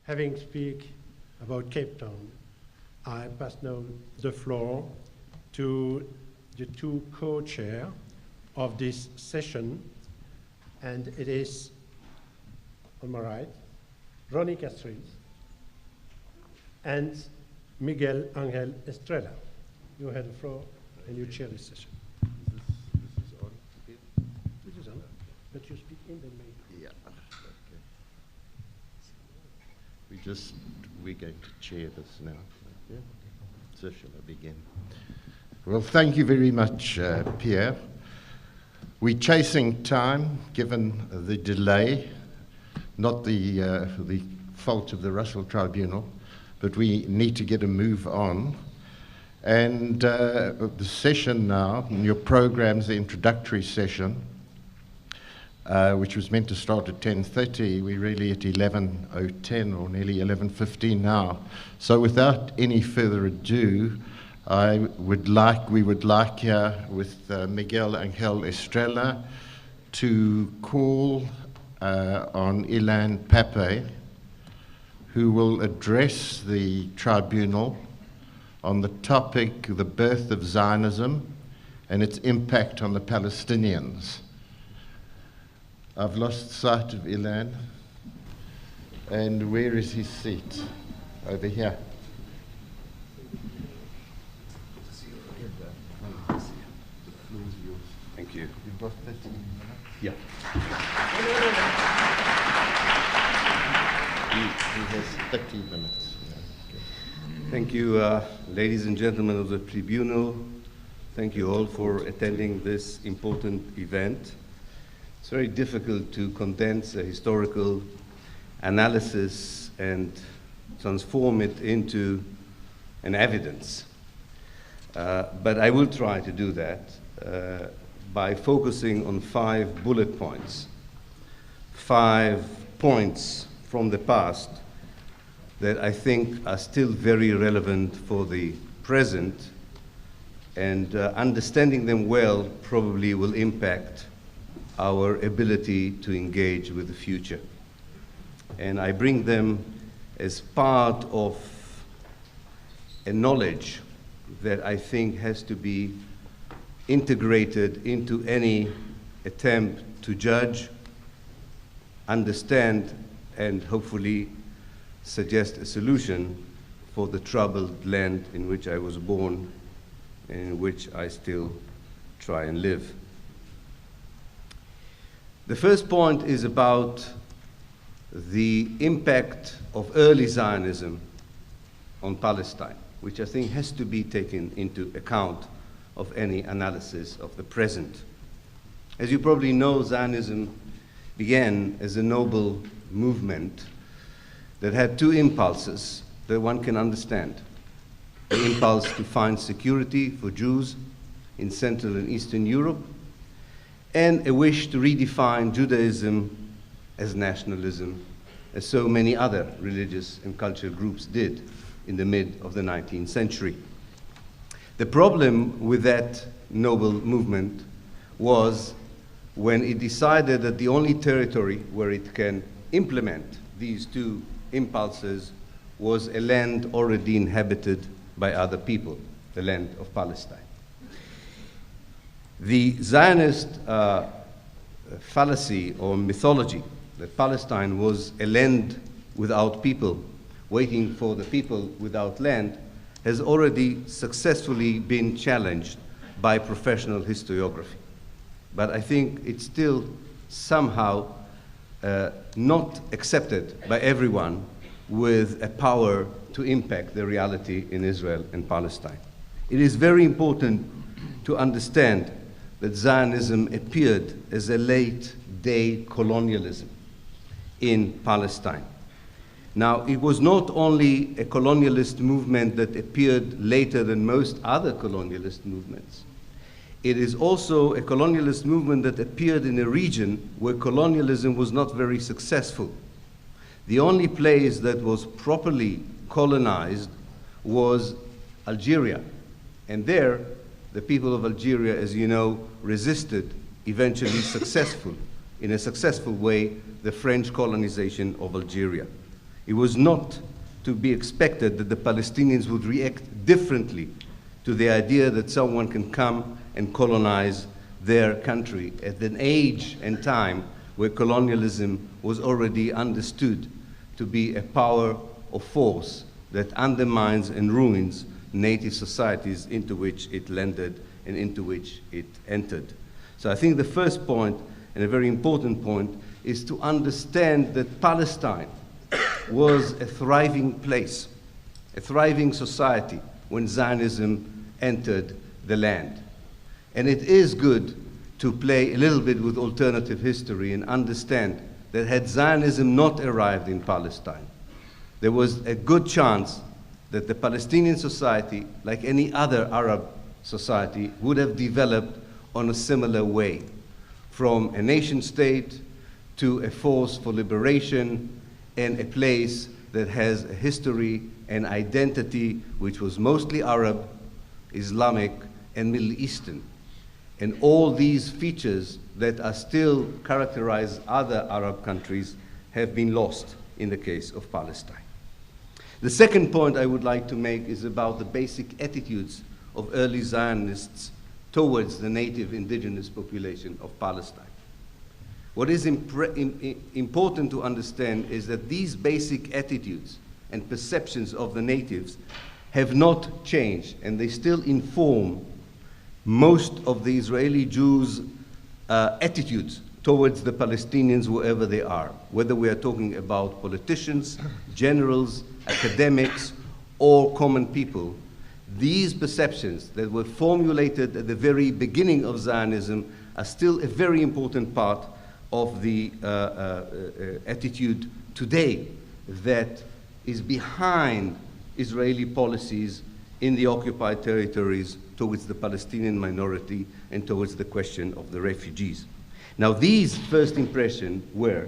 having speak about Cape Town, I pass now the floor to the two co-chairs of this session, and it is, on my right, Ronnie Castries and Miguel Angel Estrella. You have the floor and you chair this session. This is on. This is on, but you speak in the main. Yeah. Okay. We're going to chair this now. Yeah. So shall I begin? Well, thank you very much, Pierre. We're chasing time, given the delay, not the fault of the Russell Tribunal, but we need to get a move on. And the session now, in your program's the introductory session, which was meant to start at 10:30, we're really at 11:10 or nearly 11:15 now. So without any further ado, we would like here with Miguel Angel Estrella to call on Ilan Pappe, who will address the tribunal on the topic, the birth of Zionism and its impact on the Palestinians. I've lost sight of Ilan. And where is his seat? Over here. Thank you. You've got 30 minutes? Yeah. He has 30 minutes. Thank you, ladies and gentlemen of the Tribunal. Thank you all for attending this important event. It's very difficult to condense a historical analysis and transform it into an evidence. But I will try to do that by focusing on 5 bullet points, 5 points from the past that I think are still very relevant for the present, and understanding them well probably will impact our ability to engage with the future. And I bring them as part of a knowledge that I think has to be integrated into any attempt to judge, understand, and hopefully suggest a solution for the troubled land in which I was born and in which I still try and live. The first point is about the impact of early Zionism on Palestine, which I think has to be taken into account of any analysis of the present. As you probably know, Zionism began as a noble movement that had 2 impulses that one can understand. The impulse to find security for Jews in Central and Eastern Europe, and a wish to redefine Judaism as nationalism, as so many other religious and cultural groups did in the mid of the 19th century. The problem with that noble movement was when it decided that the only territory where it can implement these 2 impulses was a land already inhabited by other people, the land of Palestine. The Zionist fallacy or mythology that Palestine was a land without people, waiting for the people without land, has already successfully been challenged by professional historiography. But I think it's still somehow not accepted by everyone with a power to impact the reality in Israel and Palestine. It is very important to understand that Zionism appeared as a late-day colonialism in Palestine. Now, it was not only a colonialist movement that appeared later than most other colonialist movements. It is also a colonialist movement that appeared in a region where colonialism was not very successful. The only place that was properly colonized was Algeria. And there, the people of Algeria, as you know, resisted, eventually in a successful way, the French colonization of Algeria. it was not to be expected that the Palestinians would react differently to the idea that someone can come and colonize their country at an age and time where colonialism was already understood to be a power of force that undermines and ruins native societies into which it landed and into which it entered. So I think the first point, and a very important point, is to understand that Palestine was a thriving place, a thriving society when Zionism entered the land. And it is good to play a little bit with alternative history and understand that had Zionism not arrived in Palestine, there was a good chance that the Palestinian society, like any other Arab society, would have developed on a similar way, from a nation state to a force for liberation and a place that has a history and identity which was mostly Arab, Islamic, and Middle Eastern. And all these features that are still characterize other Arab countries have been lost in the case of Palestine. The second point I would like to make is about the basic attitudes of early Zionists towards the native indigenous population of Palestine. What is important to understand is that these basic attitudes and perceptions of the natives have not changed, and they still inform most of the Israeli Jews' attitudes towards the Palestinians wherever they are, whether we are talking about politicians, generals, academics, or common people. These perceptions that were formulated at the very beginning of Zionism are still a very important part of the attitude today that is behind Israeli policies in the occupied territories towards the Palestinian minority and towards the question of the refugees. Now, these first impressions were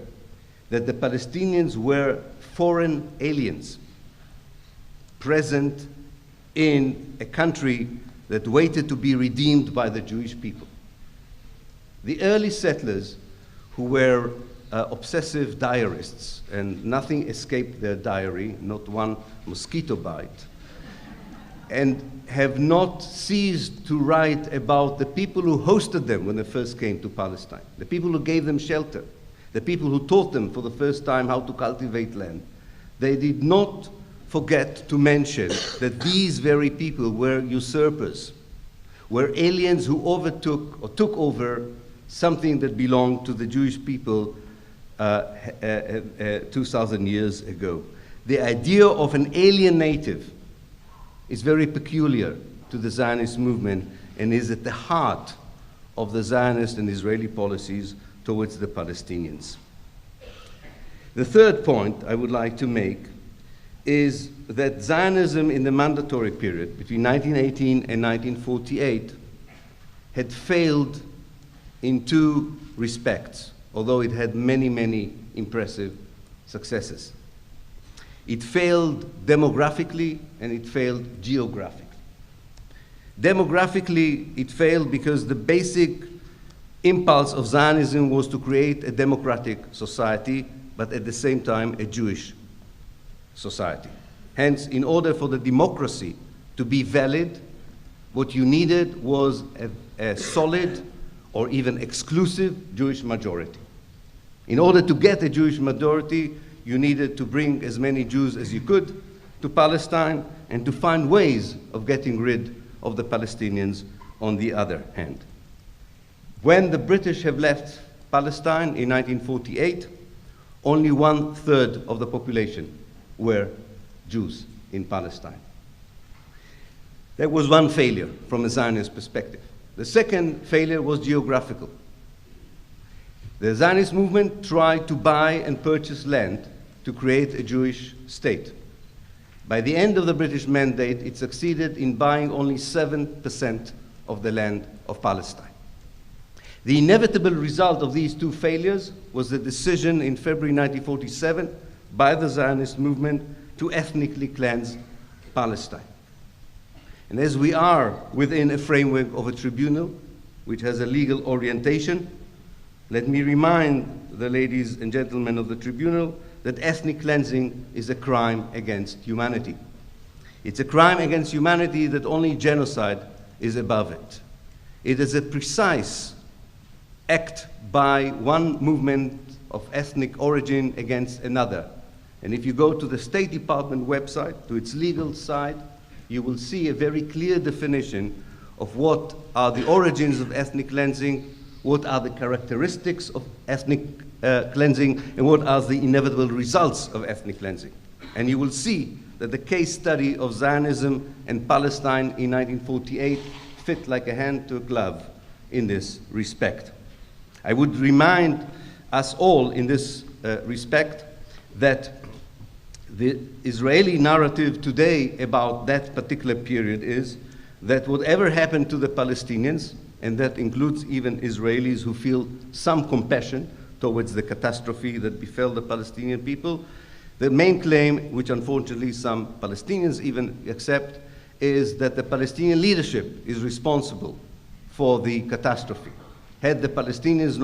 that the Palestinians were foreign aliens present in a country that waited to be redeemed by the Jewish people. The early settlers, who were obsessive diarists, and nothing escaped their diary, not one mosquito bite, and have not ceased to write about the people who hosted them when they first came to Palestine, the people who gave them shelter, the people who taught them for the first time how to cultivate land. They did not forget to mention that these very people were usurpers, were aliens who overtook or took over something that belonged to the Jewish people 2,000 years ago. The idea of an alien native is very peculiar to the Zionist movement and is at the heart of the Zionist and Israeli policies towards the Palestinians. The third point I would like to make is that Zionism in the mandatory period between 1918 and 1948 had failed in two respects, although it had many, many impressive successes. It failed demographically and it failed geographically. Demographically, it failed because the basic impulse of Zionism was to create a democratic society, but at the same time a Jewish society. Hence, in order for the democracy to be valid, what you needed was a solid or even exclusive Jewish majority. In order to get a Jewish majority, you needed to bring as many Jews as you could to Palestine and to find ways of getting rid of the Palestinians on the other hand. When the British have left Palestine in 1948, only 1/3 of the population were Jews in Palestine. That was one failure from a Zionist perspective. The second failure was geographical. The Zionist movement tried to buy and purchase land to create a Jewish state. By the end of the British mandate, it succeeded in buying only 7% of the land of Palestine. The inevitable result of these two failures was the decision in February 1947 by the Zionist movement to ethnically cleanse Palestine. And as we are within a framework of a tribunal, which has a legal orientation, let me remind the ladies and gentlemen of the tribunal that ethnic cleansing is a crime against humanity. It's a crime against humanity that only genocide is above it. It is a precise act by one movement of ethnic origin against another. And if you go to the State Department website, to its legal side, you will see a very clear definition of what are the origins of ethnic cleansing, what are the characteristics of ethnic cleansing, and what are the inevitable results of ethnic cleansing. And you will see that the case study of Zionism and Palestine in 1948 fit like a hand to a glove in this respect. I would remind us all in this respect that the Israeli narrative today about that particular period is that whatever happened to the Palestinians, and that includes even Israelis who feel some compassion towards the catastrophe that befell the Palestinian people, the main claim, which unfortunately some Palestinians even accept, is that the Palestinian leadership is responsible for the catastrophe. Had the Palestinians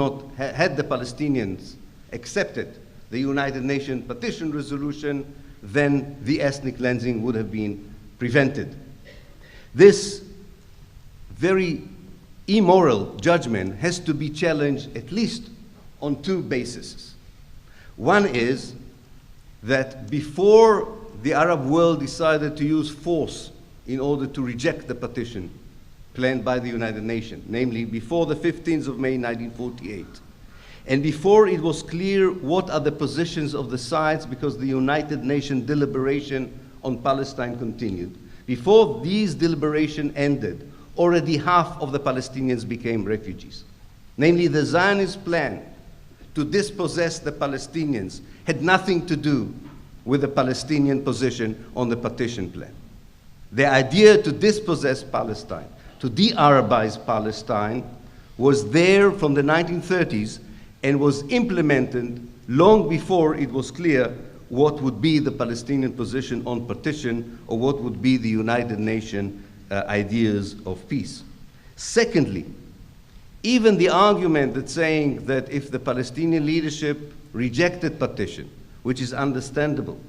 accepted the United Nations petition resolution, then the ethnic cleansing would have been prevented. This very immoral judgment has to be challenged at least on two bases. One is that before the Arab world decided to use force in order to reject the petition planned by the United Nations, namely before the 15th of May 1948, and before it was clear what are the positions of the sides because the United Nations deliberation on Palestine continued, before these deliberations ended, already half of the Palestinians became refugees. Namely, the Zionist plan to dispossess the Palestinians had nothing to do with the Palestinian position on the partition plan. The idea to dispossess Palestine, to de-Arabize Palestine, was there from the 1930s and was implemented long before it was clear what would be the Palestinian position on partition or what would be the United Nations ideas of peace. Secondly, even the argument that saying that if the Palestinian leadership rejected partition, which is understandable,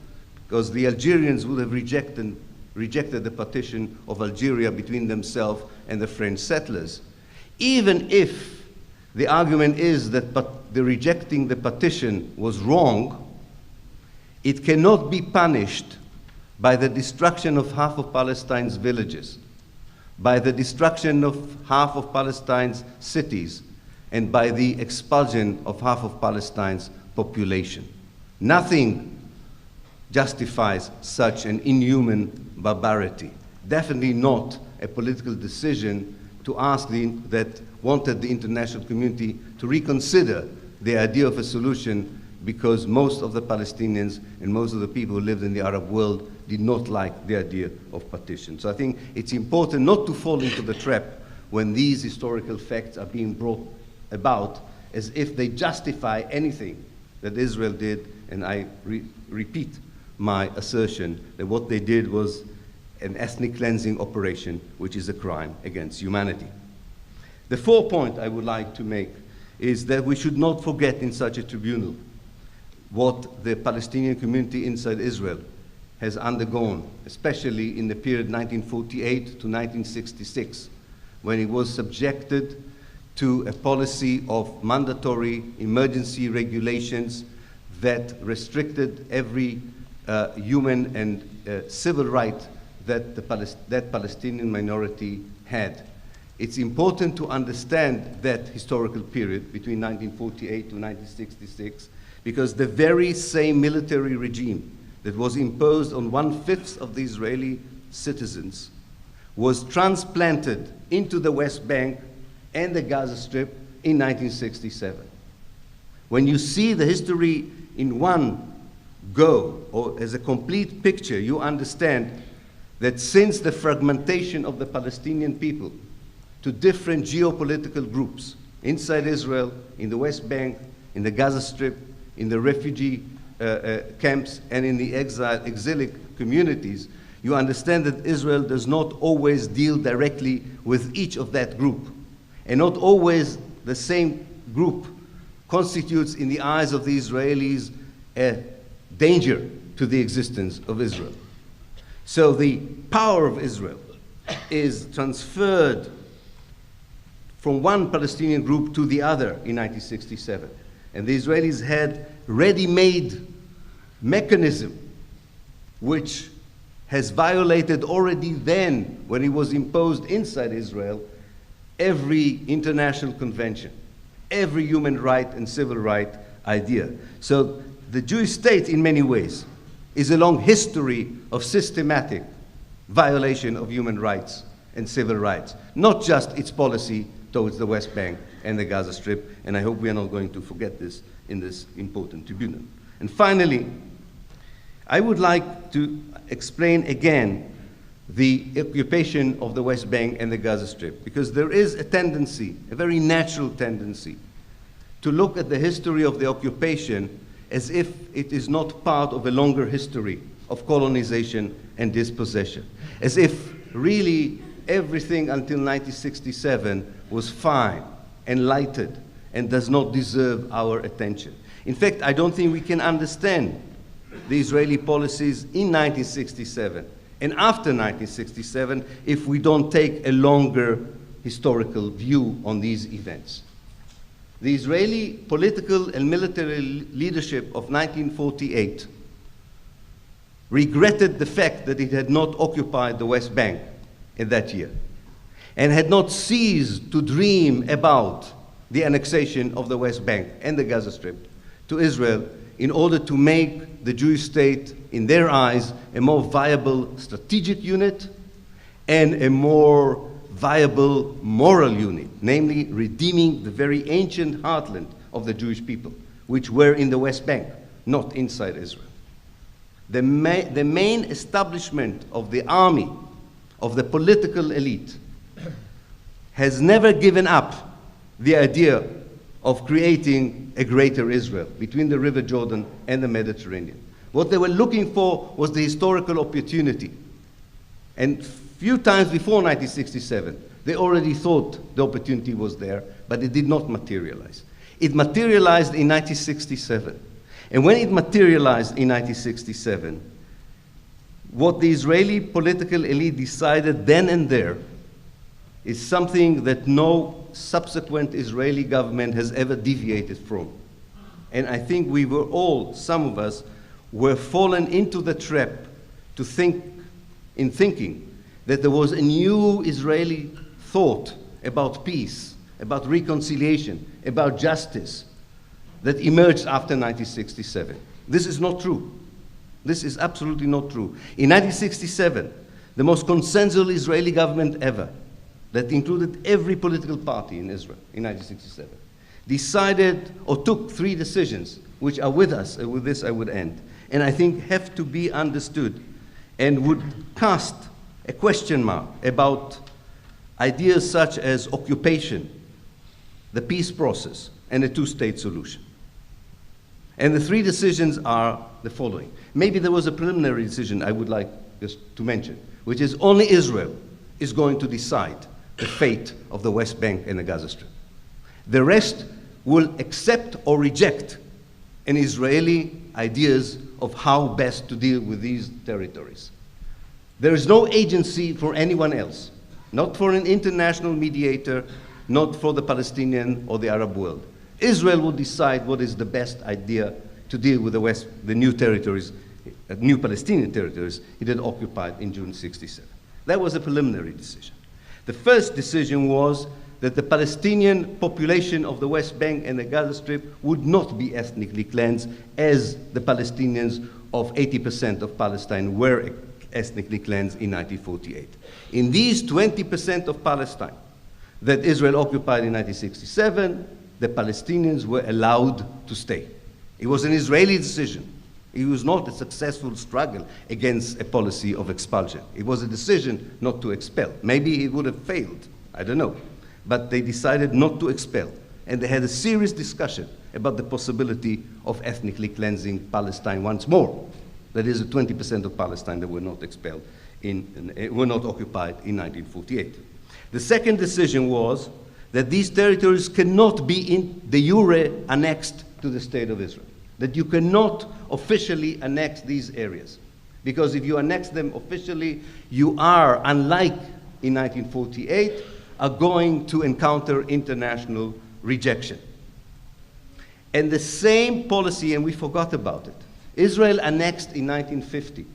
because the Algerians would have rejected the partition of Algeria between themselves and the French settlers. Even if the argument is that the rejecting the partition was wrong, it cannot be punished by the destruction of half of Palestine's villages, by the destruction of half of Palestine's cities, and by the expulsion of half of Palestine's population. Nothing justifies such an inhuman barbarity. Definitely not a political decision to ask that wanted the international community to reconsider the idea of a solution because most of the Palestinians and most of the people who lived in the Arab world did not like the idea of partition. So I think it's important not to fall into the trap when these historical facts are being brought about as if they justify anything that Israel did, and I repeat my assertion that what they did was an ethnic cleansing operation, which is a crime against humanity. The fourth point I would like to make is that we should not forget in such a tribunal what the Palestinian community inside Israel has undergone, especially in the period 1948 to 1966, when it was subjected to a policy of mandatory emergency regulations that restricted every human and civil right that that Palestinian minority had. It's important to understand that historical period between 1948 to 1966 because the very same military regime that was imposed on 1/5 of the Israeli citizens was transplanted into the West Bank and the Gaza Strip in 1967. When you see the history in one go, or as a complete picture, you understand that since the fragmentation of the Palestinian people to different geopolitical groups inside Israel, in the West Bank, in the Gaza Strip, in the refugee camps, and in the exilic communities, you understand that Israel does not always deal directly with each of that group. And not always the same group constitutes, in the eyes of the Israelis, a danger to the existence of Israel. So the power of Israel is transferred from one Palestinian group to the other in 1967. And the Israelis had ready-made mechanism which has violated already then, when it was imposed inside Israel, every international convention, every human right and civil right idea. So the Jewish state, in many ways, is a long history of systematic violation of human rights and civil rights, not just its policy towards the West Bank and the Gaza Strip, and I hope we are not going to forget this in this important tribunal. And finally, I would like to explain again the occupation of the West Bank and the Gaza Strip, because there is a tendency, a very natural tendency, to look at the history of the occupation as if it is not part of a longer history of colonization and dispossession, as if really everything until 1967 was fine, enlightened, and does not deserve our attention. In fact, I don't think we can understand the Israeli policies in 1967 and after 1967 if we don't take a longer historical view on these events. The Israeli political and military leadership of 1948 regretted the fact that it had not occupied the West Bank in that year and had not ceased to dream about the annexation of the West Bank and the Gaza Strip to Israel in order to make the Jewish state, in their eyes, a more viable strategic unit and a more viable moral unit, namely redeeming the very ancient heartland of the Jewish people, which were in the West Bank, not inside Israel. The main establishment of the army, of the political elite, has never given up the idea of creating a greater Israel between the River Jordan and the Mediterranean. What they were looking for was the historical opportunity. And few times before 1967, they already thought the opportunity was there, but it did not materialize. It materialized in 1967. And when it materialized in 1967, what the Israeli political elite decided then and there is something that no subsequent Israeli government has ever deviated from. And I think we were all, some of us, were fallen into the trap to think, in thinking that there was a new Israeli thought about peace, about reconciliation, about justice that emerged after 1967. This is not true. This is absolutely not true. In 1967, the most consensual Israeli government ever, that included every political party in Israel in 1967, decided or took 3 decisions which are with us, and with this I would end, and I think have to be understood and would cast a question mark about ideas such as occupation, the peace process, and a 2-state solution. And the 3 decisions are the following. Maybe there was a preliminary decision I would like just to mention, which is only Israel is going to decide the fate of the West Bank and the Gaza Strip. The rest will accept or reject an Israeli ideas of how best to deal with these territories. There is no agency for anyone else, not for an international mediator, not for the Palestinian or the Arab world. Israel will decide what is the best idea to deal with the new territories, new Palestinian territories it had occupied in June 1967. That was a preliminary decision. The first decision was that the Palestinian population of the West Bank and the Gaza Strip would not be ethnically cleansed as the Palestinians of 80% of Palestine were ethnically cleansed in 1948. In these 20% of Palestine that Israel occupied in 1967, the Palestinians were allowed to stay. It was an Israeli decision. It was not a successful struggle against a policy of expulsion. It was a decision not to expel. Maybe it would have failed, I don't know. But they decided not to expel. And they had a serious discussion about the possibility of ethnically cleansing Palestine once more. That is, the 20% of Palestine that were not expelled, were not occupied in 1948. The second decision was that these territories cannot be in de jure annexed to the State of Israel. that you cannot officially annex these areas. Because if you annex them officially, you are, unlike in 1948, are going to encounter international rejection. And the same policy, and we forgot about it, Israel annexed in 1950,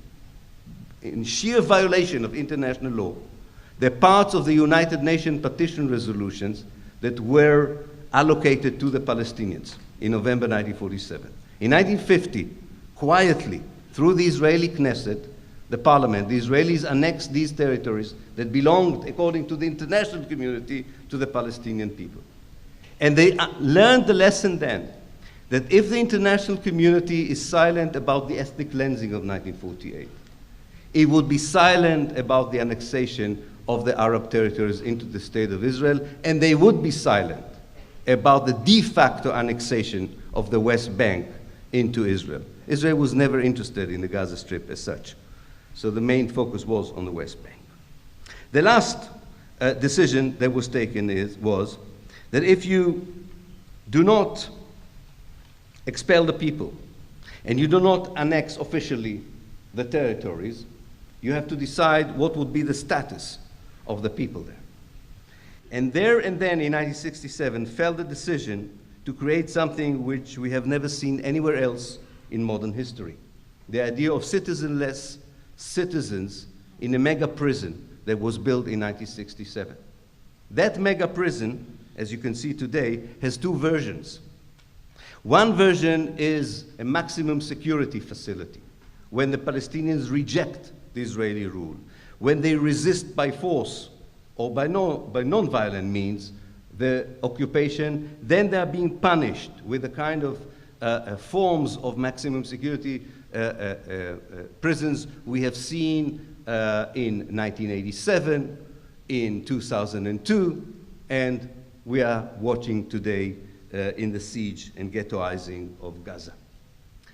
in sheer violation of international law, the parts of the United Nations petition resolutions that were allocated to the Palestinians in November 1947. In 1950, quietly, through the Israeli Knesset, the parliament, the Israelis annexed these territories that belonged, according to the international community, to the Palestinian people. And they learned the lesson then, that if the international community is silent about the ethnic cleansing of 1948, it would be silent about the annexation of the Arab territories into the State of Israel, and they would be silent about the de facto annexation of the West Bank into Israel. Israel was never interested in the Gaza Strip as such. So the main focus was on the West Bank. The last decision that was taken was that if you do not expel the people and you do not annex officially the territories, you have to decide what would be the status of the people there. And there and then in 1967 fell the decision to create something which we have never seen anywhere else in modern history. The idea of citizenless citizens in a mega prison that was built in 1967. That mega prison, as you can see today, has two versions. One version is a maximum security facility, when the Palestinians reject the Israeli rule, when they resist by force or by non-violent means the occupation, then they are being punished with the kind of forms of maximum security prisons we have seen in 1987, in 2002, and we are watching today in the siege and ghettoizing of Gaza.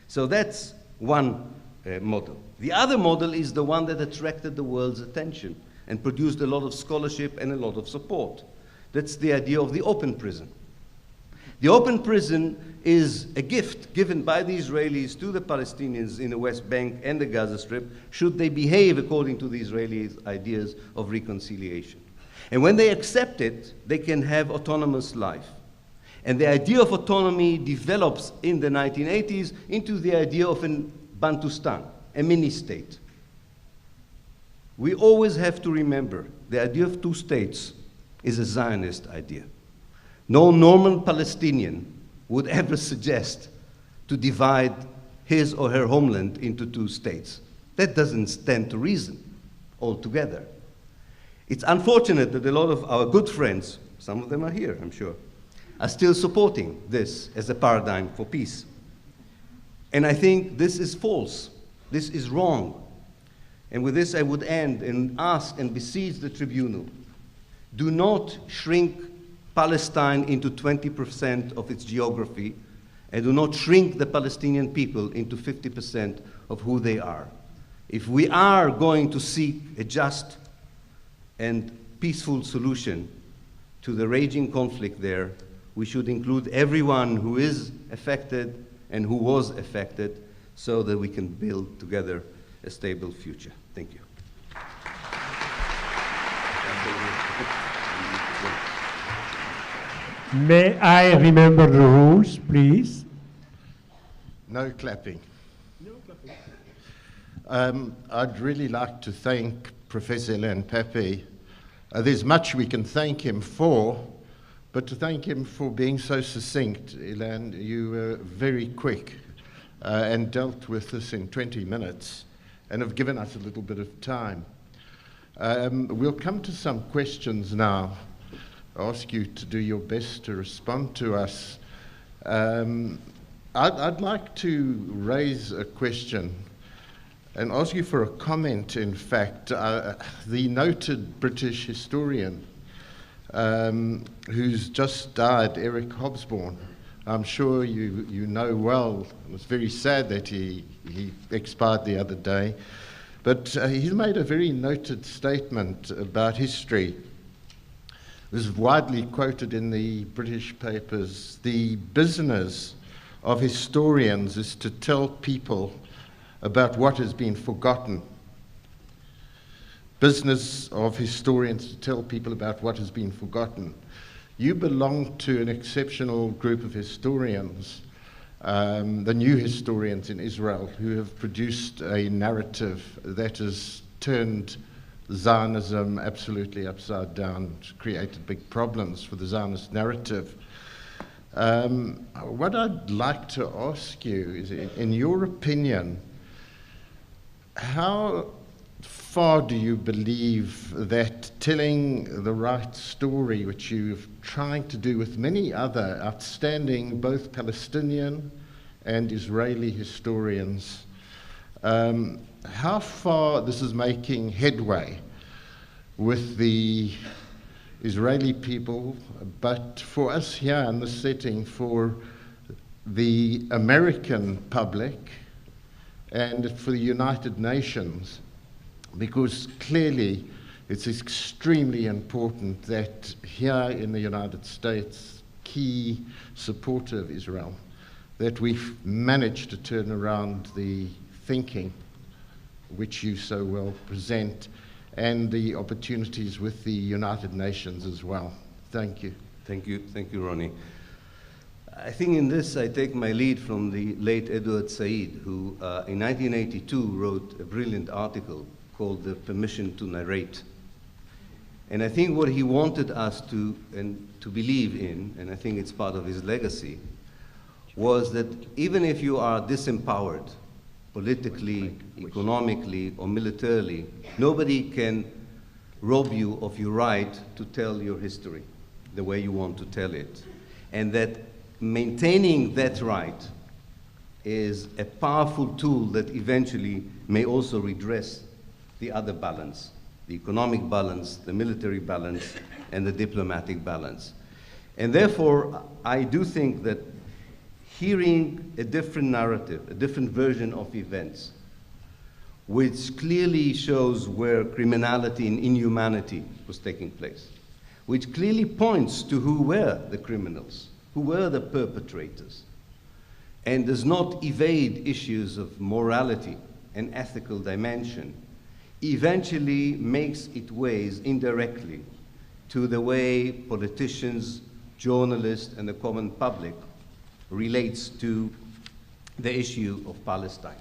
So that's one model. The other model is the one that attracted the world's attention and produced a lot of scholarship and a lot of support. That's the idea of the open prison. The open prison is a gift given by the Israelis to the Palestinians in the West Bank and the Gaza Strip, should they behave according to the Israelis' ideas of reconciliation. And when they accept it, they can have autonomous life. And the idea of autonomy develops in the 1980s into the idea of an Bantustan, a mini-state. We always have to remember the idea of two states is a Zionist idea. No normal Palestinian would ever suggest to divide his or her homeland into two states. That doesn't stand to reason altogether. It's unfortunate that a lot of our good friends, some of them are here, I'm sure, are still supporting this as a paradigm for peace. And I think this is false. This is wrong. And with this, I would end and ask and beseech the Tribunal, do not shrink Palestine into 20% of its geography, and do not shrink the Palestinian people into 50% of who they are. If we are going to seek a just and peaceful solution to the raging conflict there, we should include everyone who is affected and who was affected, so that we can build together a stable future. Thank you. May I remember the rules, please? No clapping. No clapping. I'd really like to thank Professor Ilan Pappe. There's much we can thank him for, but to thank him for being so succinct. Ilan, you were very quick and dealt with this in 20 minutes and have given us a little bit of time. We'll come to some questions now. I ask you to do your best to respond to us. I'd like to raise a question and ask you for a comment, in fact. The noted British historian who's just died, Eric Hobsbawm, I'm sure you know well. It was very sad that he expired the other day. But he made a very noted statement about history. It was widely quoted in the British papers. The business of historians is to tell people about what has been forgotten. Business of historians to tell people about what has been forgotten. You belong to an exceptional group of historians, the new historians in Israel, who have produced a narrative that has turned Zionism absolutely upside down, created big problems for the Zionist narrative. What I'd like to ask you is, in your opinion, how far do you believe that telling the right story, which you're trying to do with many other outstanding both Palestinian and Israeli historians, how far this is making headway with the Israeli people, but for us here in this setting, for the American public and for the United Nations, because clearly it's extremely important that here in the United States, key supporter of Israel, that we've managed to turn around the thinking which you so well present, and the opportunities with the United Nations as well. Thank you. Thank you, Ronnie. I think in this I take my lead from the late Edward Said, who in 1982 wrote a brilliant article called The Permission to Narrate. And I think what he wanted us to believe in, and I think it's part of his legacy, was that even if you are disempowered, politically, economically, or militarily, nobody can rob you of your right to tell your history the way you want to tell it. And that maintaining that right is a powerful tool that eventually may also redress the other balance, the economic balance, the military balance, and the diplomatic balance. And therefore, I do think that hearing a different narrative, a different version of events, which clearly shows where criminality and inhumanity was taking place, which clearly points to who were the criminals, who were the perpetrators, and does not evade issues of morality and ethical dimension, eventually makes its ways indirectly to the way politicians, journalists, and the common public relates to the issue of Palestine.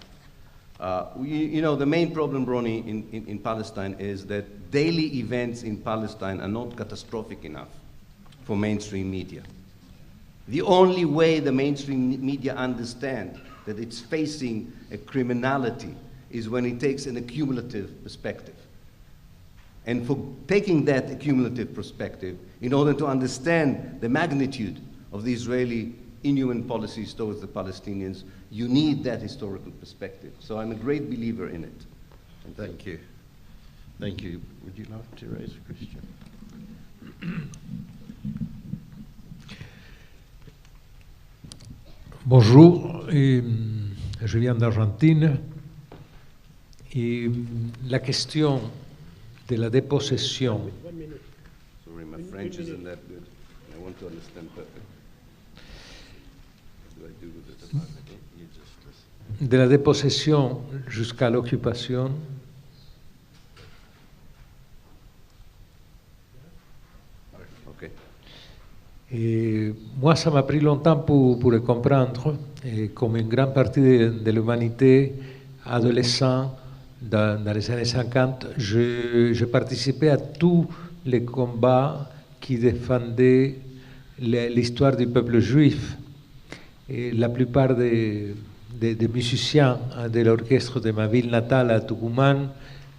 You know, the main problem, Ronnie, in Palestine is that daily events in Palestine are not catastrophic enough for mainstream media. The only way the mainstream media understand that it's facing a criminality is when it takes an accumulative perspective. And for taking that accumulative perspective, in order to understand the magnitude of the Israeli inhuman policies towards the Palestinians, you need that historical perspective. So I'm a great believer in it. Thank you. Thank you. Would you like to raise a question? Bonjour, je viens d'Argentine et la question de la dépossession. Sorry, my French isn't that good. I want to understand perfectly. De la dépossession jusqu'à l'occupation, okay. Et moi, ça m'a pris longtemps pour le comprendre. Et comme une grande partie de l'humanité, adolescent, dans les années 50, je participais à tous les combats qui défendaient l'histoire du peuple juif. Et la plupart des musiciens de l'orchestre de ma ville natale à Tucumán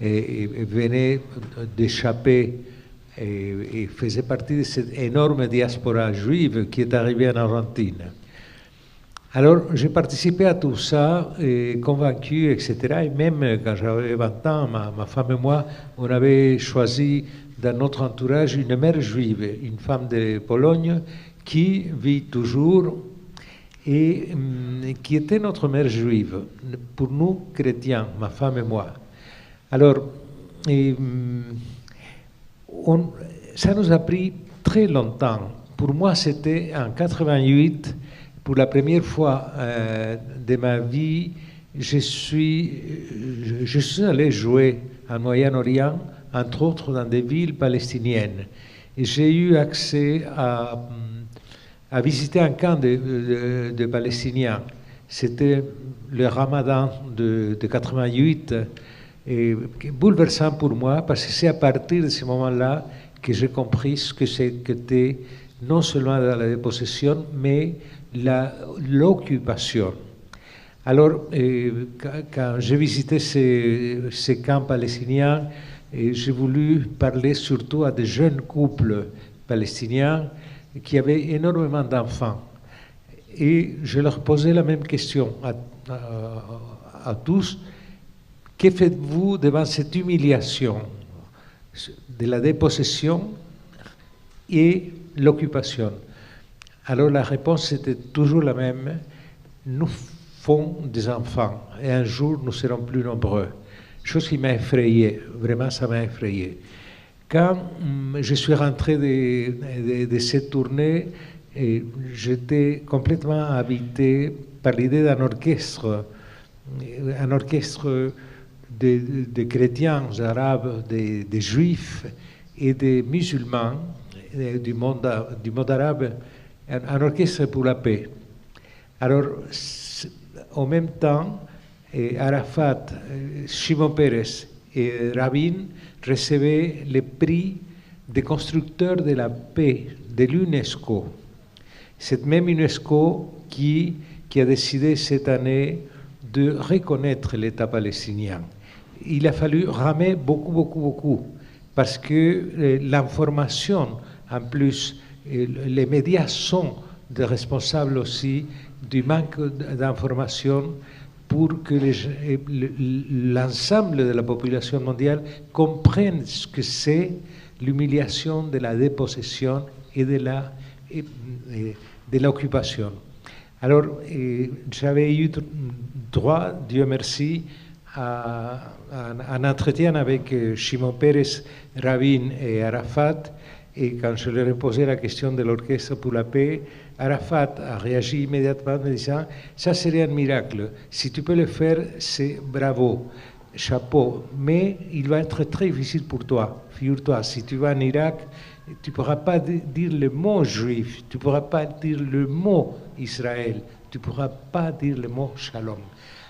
venaient d'échapper et faisaient partie de cette énorme diaspora juive qui est arrivée en Argentine. Alors, j'ai participé à tout ça, convaincu, etc. Et même quand j'avais 20 ans, ma femme et moi, on avait choisi dans notre entourage une mère juive, une femme de Pologne qui vit toujours et qui était notre mère juive, pour nous chrétiens, ma femme et moi. Alors, ça nous a pris très longtemps. Pour moi, c'était en 88, pour la première fois de ma vie, je suis allé jouer en Moyen-Orient, entre autres dans des villes palestiniennes. Et j'ai eu accès à visiter un camp de Palestiniens. C'était le Ramadan de 88, et bouleversant pour moi, parce que c'est à partir de ce moment-là que j'ai compris ce que c'était non seulement la dépossession, mais l'occupation. Alors, quand j'ai visité ces camps palestiniens, j'ai voulu parler surtout à des jeunes couples palestiniens qui avaient énormément d'enfants. Et je leur posais la même question à tous. Que faites-vous devant cette humiliation de la dépossession et l'occupation? Alors la réponse était toujours la même. Nous font des enfants et un jour nous serons plus nombreux. Chose qui m'a effrayé, vraiment ça m'a effrayé. Quand je suis rentré de cette tournée, j'étais complètement habité par l'idée d'un orchestre, de chrétiens arabes, des juifs et des musulmans du monde arabe, un orchestre pour la paix. Alors, en même temps, Arafat, Shimon Peres et Rabin recevaient le prix des constructeurs de la paix de l'UNESCO. Cette même UNESCO qui a décidé cette année de reconnaître l'État palestinien. Il a fallu ramer beaucoup, parce que l'information, en plus, les médias sont des responsables aussi du manque d'information pour que l'ensemble de la population mondiale comprenne ce que c'est l'humiliation de la dépossession et de l'occupation. Alors, j'avais eu droit, Dieu merci, à un entretien avec Shimon Peres, Rabin et Arafat, et quand je leur ai posé la question de l'Orchestre pour la paix, Arafat a réagi immédiatement en me disant « ça serait un miracle, si tu peux le faire, c'est bravo, chapeau, mais il va être très difficile pour toi, figure-toi, si tu vas en Irak, tu ne pourras pas dire le mot juif, tu ne pourras pas dire le mot Israël, tu ne pourras pas dire le mot shalom.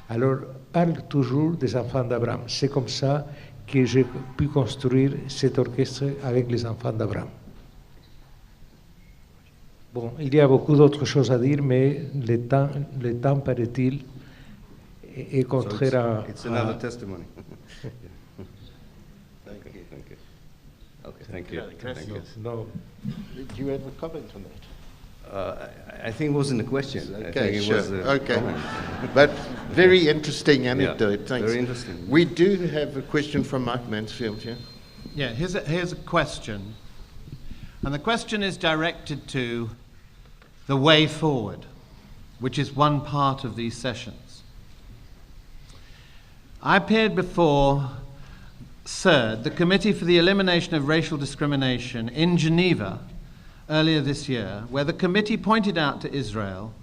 Alors, parle toujours des enfants d'Abraham. C'est comme ça que j'ai pu construire cet orchestre avec les enfants d'Abraham. Bon, il y a beaucoup d'autres choses à dire, mais le temps paraît-il, est contraire à... It's another testimony. Thank you. No. Do you have a comment on that? I think it wasn't a question. I Okay, think it sure. was a Okay. comment. But very interesting anecdote, thanks. very interesting. We do have a question from Mike Mansfield here. Yeah, here's a question. And the question is directed to the way forward, which is one part of these sessions. I appeared before CERD, the Committee for the Elimination of Racial Discrimination, in Geneva earlier this year, where the committee pointed out to Israel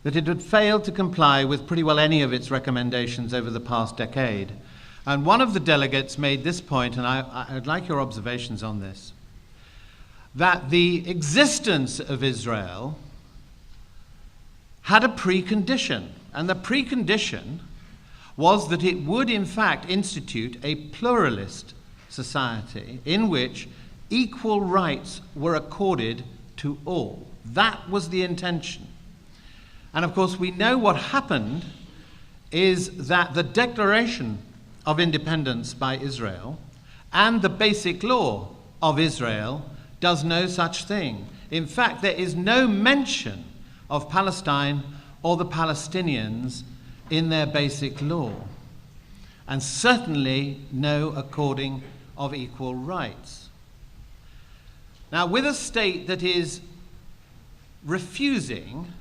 that it had failed to comply with pretty well any of its recommendations over the past decade. And one of the delegates made this point, and I'd like your observations on this, that the existence of Israel had a precondition, and the precondition was that it would in fact institute a pluralist society in which equal rights were accorded to all. That was the intention. And of course we know what happened is that the Declaration of Independence by Israel and the Basic Law of Israel does no such thing. In fact, there is no mention of Palestine or the Palestinians in their basic law, and certainly no according of equal rights. Now, with a state that is refusing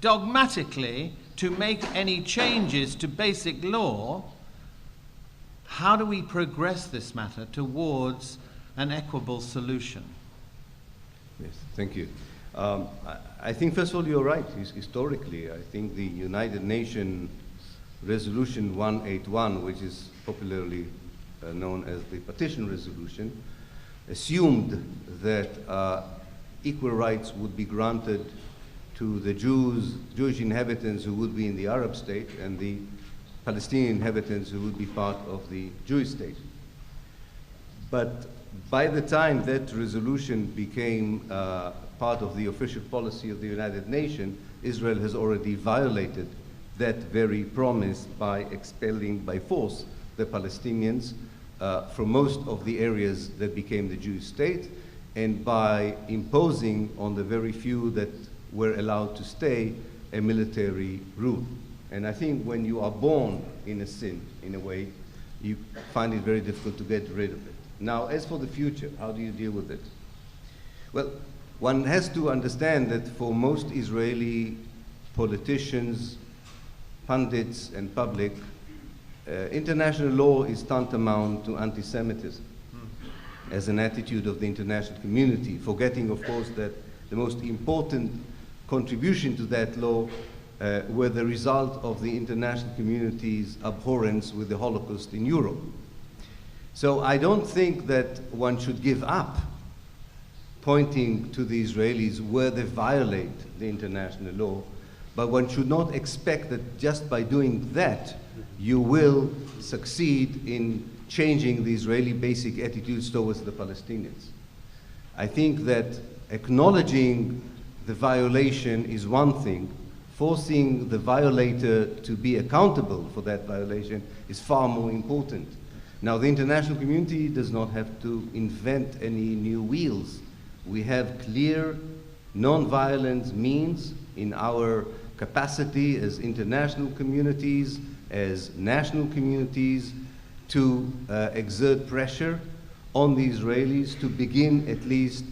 dogmatically to make any changes to basic law, how do we progress this matter towards an equitable solution? Yes, thank you. I think, first of all, you're right. Historically, I think the United Nations Resolution 181, which is popularly known as the Partition Resolution, assumed that equal rights would be granted to the Jewish inhabitants who would be in the Arab state and the Palestinian inhabitants who would be part of the Jewish state. But by the time that resolution became part of the official policy of the United Nations, Israel has already violated that very promise by expelling by force the Palestinians from most of the areas that became the Jewish state, and by imposing on the very few that were allowed to stay a military rule. And I think when you are born in a sin, in a way, you find it very difficult to get rid of it. Now, as for the future, how do you deal with it? Well, one has to understand that for most Israeli politicians, pundits, and public, international law is tantamount to anti-Semitism as an attitude of the international community, forgetting, of course, that the most important contribution to that law were the result of the international community's abhorrence with the Holocaust in Europe. So I don't think that one should give up pointing to the Israelis where they violate the international law, but one should not expect that just by doing that you will succeed in changing the Israeli basic attitudes towards the Palestinians. I think that acknowledging the violation is one thing. Forcing the violator to be accountable for that violation is far more important. Now, the international community does not have to invent any new wheels. We have clear, non-violent means in our capacity as international communities, as national communities, to exert pressure on the Israelis to begin at least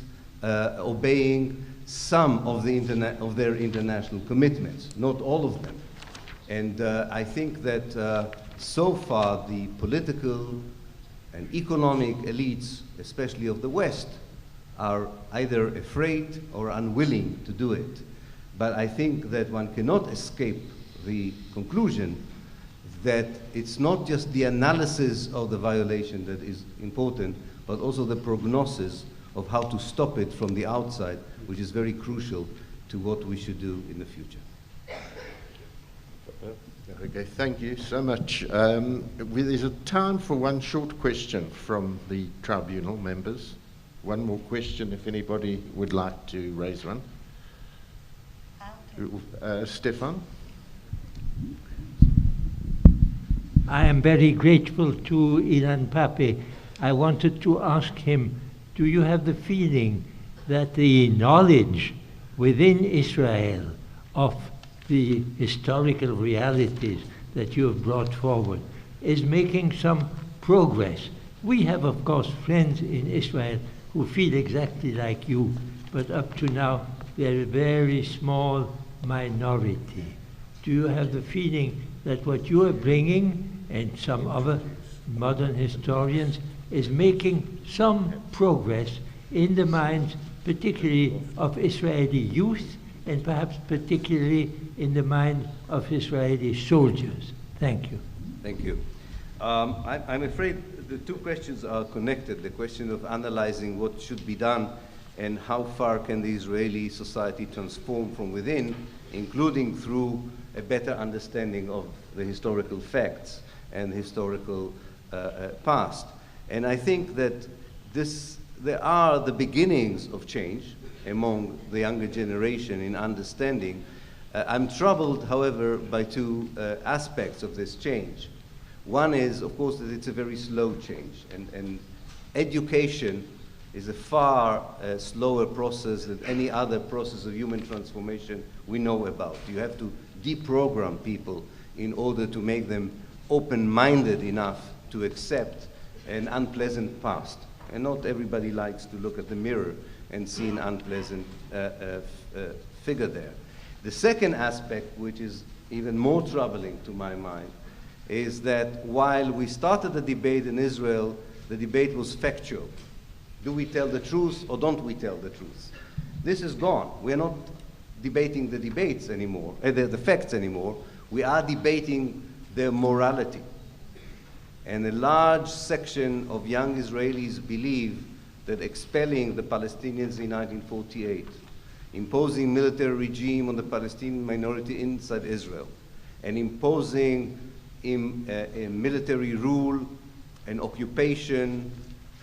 obeying some of their international commitments, not all of them. And I think that so far the political and economic elites, especially of the West, are either afraid or unwilling to do it. But I think that one cannot escape the conclusion that it's not just the analysis of the violation that is important, but also the prognosis of how to stop it from the outside, which is very crucial to what we should do in the future. Okay, thank you so much. There's a time for one short question from the tribunal members. One more question if anybody would like to raise one. Stefan? I am very grateful to Ilan Pappe. I wanted to ask him, do you have the feeling that the knowledge within Israel of the historical realities that you have brought forward is making some progress? We have, of course, friends in Israel who feel exactly like you, but up to now they're a very small minority. Do you have the feeling that what you are bringing, and some other modern historians, is making some progress in the minds, particularly of Israeli youth, and perhaps particularly in the mind of Israeli soldiers? Thank you. Thank you. I'm afraid the two questions are connected. The question of analyzing what should be done and how far can the Israeli society transform from within, including through a better understanding of the historical facts and historical past. And I think that there are the beginnings of change among the younger generation in understanding. I'm troubled, however, by two aspects of this change. One is, of course, that it's a very slow change, and education is a far slower process than any other process of human transformation we know about. You have to deprogram people in order to make them open-minded enough to accept an unpleasant past. And not everybody likes to look at the mirror and see an unpleasant figure there. The second aspect, which is even more troubling to my mind, is that while we started the debate in Israel, the debate was factual. Do we tell the truth or don't we tell the truth? This is gone. We're not debating the debates anymore, the facts anymore. We are debating their morality. And a large section of young Israelis believe that expelling the Palestinians in 1948, imposing military regime on the Palestinian minority inside Israel, and imposing a military rule and occupation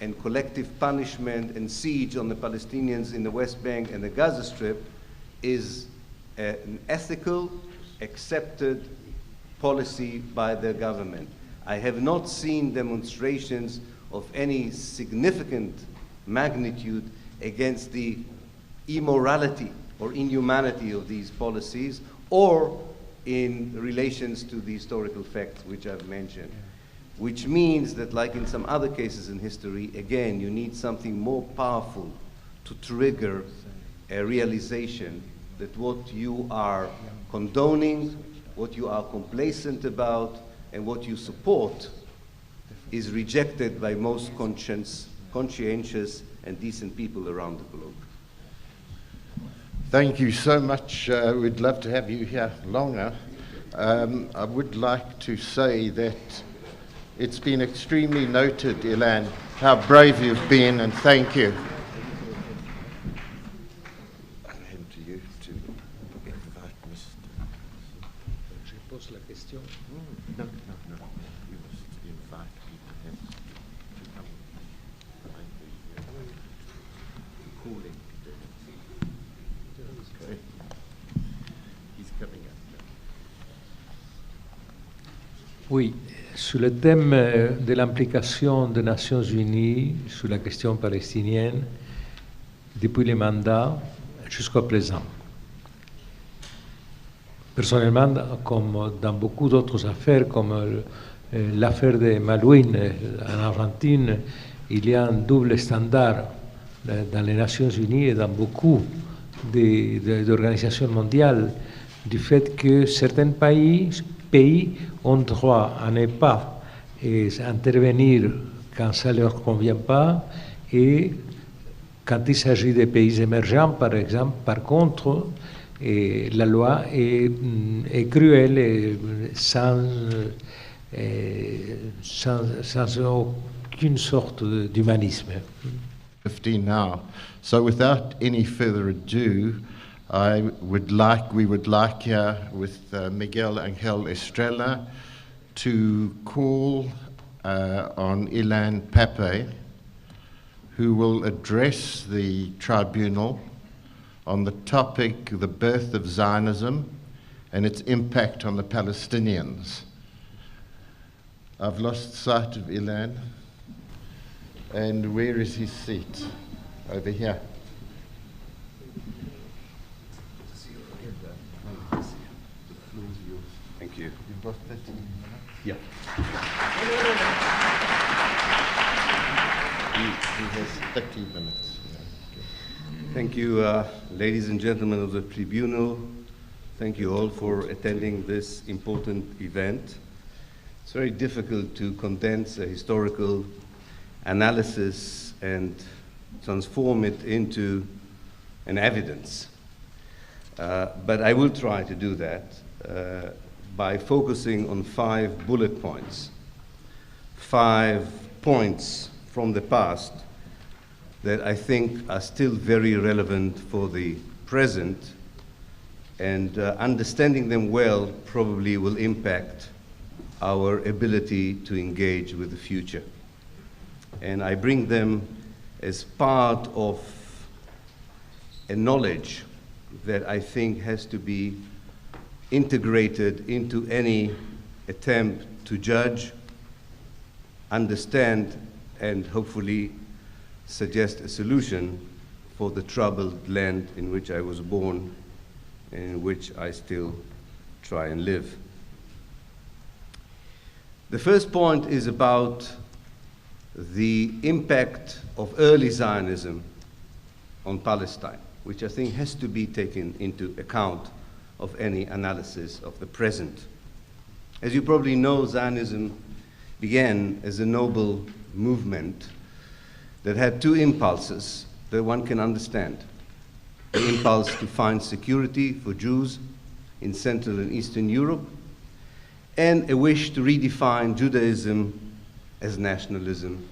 and collective punishment and siege on the Palestinians in the West Bank and the Gaza Strip is an ethical, accepted policy by the government. I have not seen demonstrations of any significant magnitude against the immorality or inhumanity of these policies, or in relations to the historical facts which I've mentioned. Which means that, like in some other cases in history, again, you need something more powerful to trigger a realization that what you are condoning, what you are complacent about, and what you support is rejected by most conscientious and decent people around the globe. Thank you so much. We'd love to have you here longer. I would like to say that it's been extremely noted, Ilan, how brave you've been, and thank you. I'll hand to you to invite Mr. Je pose la question. No. You must invite people to come behind the cooling. Okay. He's coming up now. Oui, sur le thème de l'implication des Nations Unies sur la question palestinienne depuis le mandat jusqu'à présent. Personnellement, comme dans beaucoup d'autres affaires, comme l'affaire de Malouine en Argentine, il y a un double standard dans les Nations Unies et dans beaucoup d'organisations mondiales du fait que certains pays ont droit à ne pas intervenir quand ça ne leur convient pas, et quand il s'agit des pays émergents, par exemple, par contre, la loi est cruelle et sans aucune sorte d'humanisme. 15 now. So without any further ado, we would like here with Miguel Angel Estrella to call on Ilan Pappe, who will address the tribunal on the topic, the birth of Zionism and its impact on the Palestinians. I've lost sight of Ilan. And where is his seat? Over here. Thank you. You've got 13 minutes? Yeah. He has 30 minutes. Thank you, ladies and gentlemen of the Tribunal. Thank you all for attending this important event. It's very difficult to condense a historical analysis and transform it into an evidence. But I will try to do that by focusing on 5 bullet points, 5 points from the past that I think are still very relevant for the present, and understanding them well probably will impact our ability to engage with the future. And I bring them as part of a knowledge that I think has to be integrated into any attempt to judge, understand, and hopefully suggest a solution for the troubled land in which I was born and in which I still try and live. The first point is about the impact of early Zionism on Palestine, which I think has to be taken into account of any analysis of the present. As you probably know, Zionism began as a noble movement that had 2 impulses that one can understand. the impulse to find security for Jews in Central and Eastern Europe, and a wish to redefine Judaism as nationalism,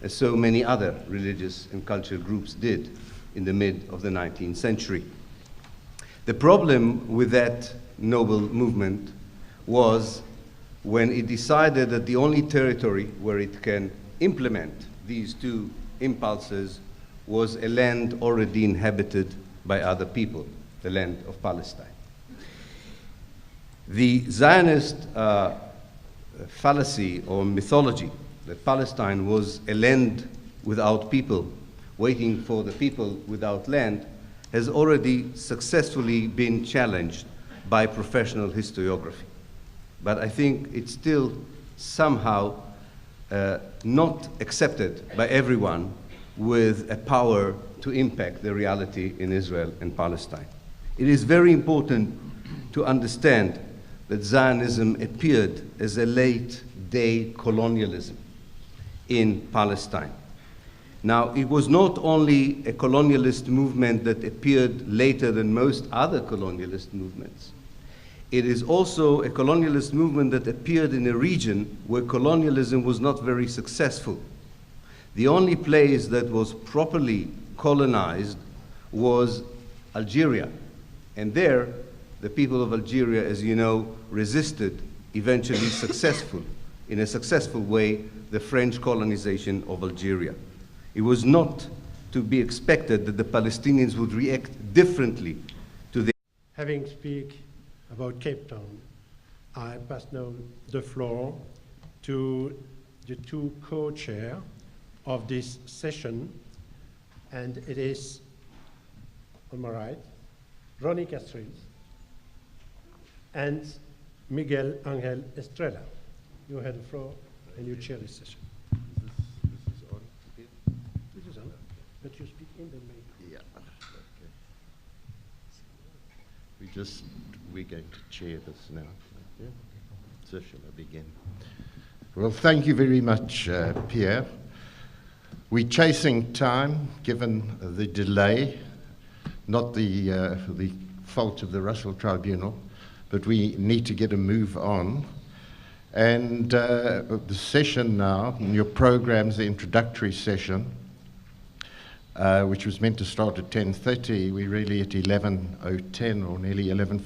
as so many other religious and cultural groups did in the mid of the 19th century. The problem with that noble movement was when it decided that the only territory where it can implement these two impulses was a land already inhabited by other people, the land of Palestine. The Zionist fallacy or mythology that Palestine was a land without people, waiting for the people without land, has already successfully been challenged by professional historiography. But I think it's still somehow not accepted by everyone with a power to impact the reality in Israel and Palestine. It is very important to understand that Zionism appeared as a late-day colonialism in Palestine. Now, it was not only a colonialist movement that appeared later than most other colonialist movements. It is also a colonialist movement that appeared in a region where colonialism was not very successful. The only place that was properly colonized was Algeria. And there, the people of Algeria, as you know, resisted, eventually in a successful way, the French colonization of Algeria. It was not to be expected that the Palestinians would react differently to the... Having speak about Cape Town, I pass now the floor to the two co-chairs of this session, and it is, on my right, Ronnie Castries and Miguel Angel Estrella. You have the floor and you chair this session. This is on. This is on, but you speak in the mic. Yeah. Okay. We're going to chair this now. Yeah. So shall I begin? Well, thank you very much, Pierre. We're chasing time, given the delay, not the fault of the Russell Tribunal, but we need to get a move on. And the session now, in your program's the introductory session, which was meant to start at 10:30, we're really at 11:10 or nearly 11:15.